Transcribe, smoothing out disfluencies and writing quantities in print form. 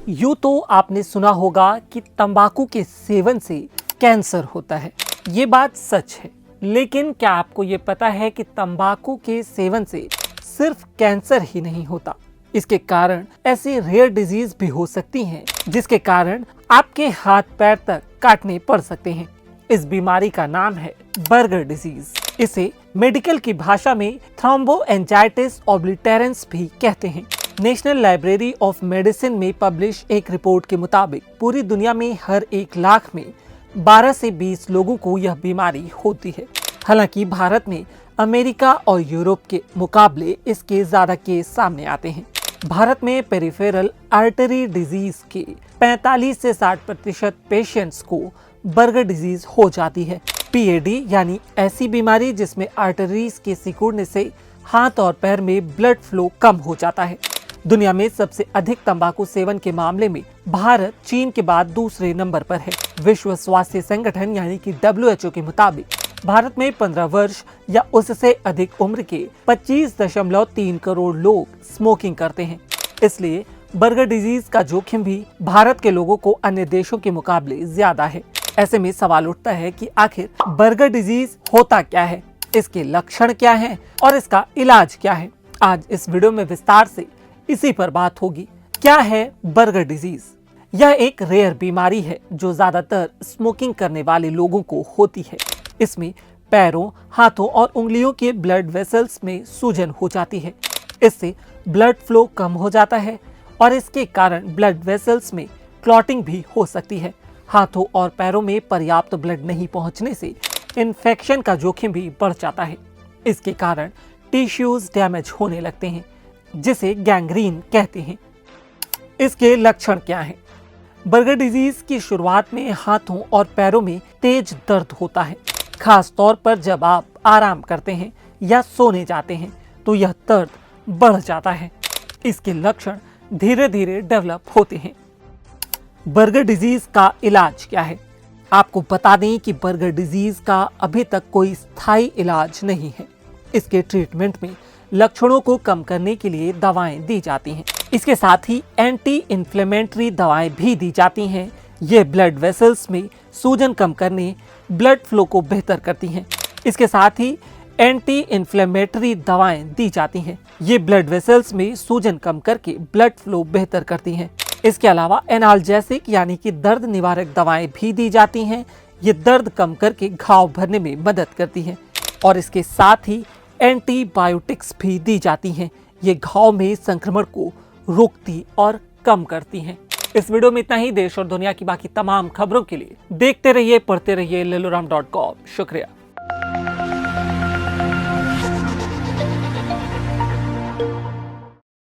यूं तो आपने सुना होगा कि तंबाकू के सेवन से कैंसर होता है। ये बात सच है, लेकिन क्या आपको ये पता है कि तंबाकू के सेवन से सिर्फ कैंसर ही नहीं होता, इसके कारण ऐसी रेयर डिजीज भी हो सकती हैं जिसके कारण आपके हाथ पैर तक काटने पड़ सकते हैं। इस बीमारी का नाम है बर्गर डिजीज। इसे मेडिकल की भाषा में थ्रोम्बोएंजाइटिस ऑब्लिटेरेंस भी कहते हैं। नेशनल लाइब्रेरी ऑफ मेडिसिन में पब्लिश एक रिपोर्ट के मुताबिक पूरी दुनिया में हर 1 लाख में 12 से 20 लोगों को यह बीमारी होती है। हालांकि भारत में अमेरिका और यूरोप के मुकाबले इसके ज्यादा केस सामने आते हैं। भारत में पेरिफेरल आर्टरी डिजीज के 45 से 60% पेशेंट्स को बर्गर डिजीज हो जाती है। पीएडी यानी ऐसी बीमारी जिसमें आर्टरीज के सिकुड़ने से हाथ और पैर में ब्लड फ्लो कम हो जाता है। दुनिया में सबसे अधिक तंबाकू सेवन के मामले में भारत चीन के बाद दूसरे नंबर पर है। विश्व स्वास्थ्य संगठन यानी कि WHO के मुताबिक भारत में 15 वर्ष या उससे अधिक उम्र के 25.3 करोड़ लोग स्मोकिंग करते हैं। इसलिए बर्गर डिजीज का जोखिम भी भारत के लोगों को अन्य देशों के मुकाबले ज्यादा है। ऐसे में सवाल उठता है कि आखिर बर्गर डिजीज होता क्या है, इसके लक्षण क्या हैं और इसका इलाज क्या है। आज इस वीडियो में विस्तार से इसी पर बात होगी। क्या है बर्गर डिजीज? यह एक रेयर बीमारी है जो ज्यादातर स्मोकिंग करने वाले लोगों को होती है। इसमें पैरों, हाथों और उंगलियों के ब्लड वेसल्स में सूजन हो जाती है। इससे ब्लड फ्लो कम हो जाता है और इसके कारण ब्लड वेसल्स में क्लॉटिंग भी हो सकती है। हाथों और पैरों में पर्याप्त ब्लड नहीं पहुंचने से इन्फेक्शन का जोखिम भी बढ़ जाता है। इसके कारण टिश्यूज डैमेज होने लगते हैं, जिसे गैंग्रीन कहते हैं। इसके लक्षण क्या हैं? बर्गर डिजीज की शुरुआत में हाथों और पैरों में तेज दर्द होता है। खास तौर पर जब आप आराम करते हैं या सोने जाते हैं तो यह दर्द बढ़ जाता है। इसके लक्षण धीरे धीरे डेवलप होते हैं। बर्गर डिजीज का इलाज क्या है? आपको बता दें कि बर्गर डिजीज का अभी तक कोई स्थायी इलाज नहीं है। इसके ट्रीटमेंट में लक्षणों को कम करने के लिए दवाएं दी जाती हैं। इसके साथ ही एंटी इन्फ्लेमेटरी दवाएं भी दी जाती हैं। ये ब्लड वेसल्स में सूजन कम करने, ब्लड फ्लो को बेहतर करती हैं। इसके साथ ही एंटी इन्फ्लेमेटरी दवाएं दी जाती हैं। ये ब्लड वेसल्स में सूजन कम करके ब्लड फ्लो बेहतर करती हैं। इसके अलावा एनाल्जेसिक यानी कि दर्द निवारक दवाएं भी दी जाती हैं। ये दर्द कम करके घाव भरने में मदद करती हैं और इसके साथ ही एंटीबायोटिक्स भी दी जाती हैं। ये घाव में संक्रमण को रोकती और कम करती हैं। इस वीडियो में इतना ही। देश और दुनिया की बाकी तमाम खबरों के लिए देखते रहिए, पढ़ते रहिए liluram.com। शुक्रिया।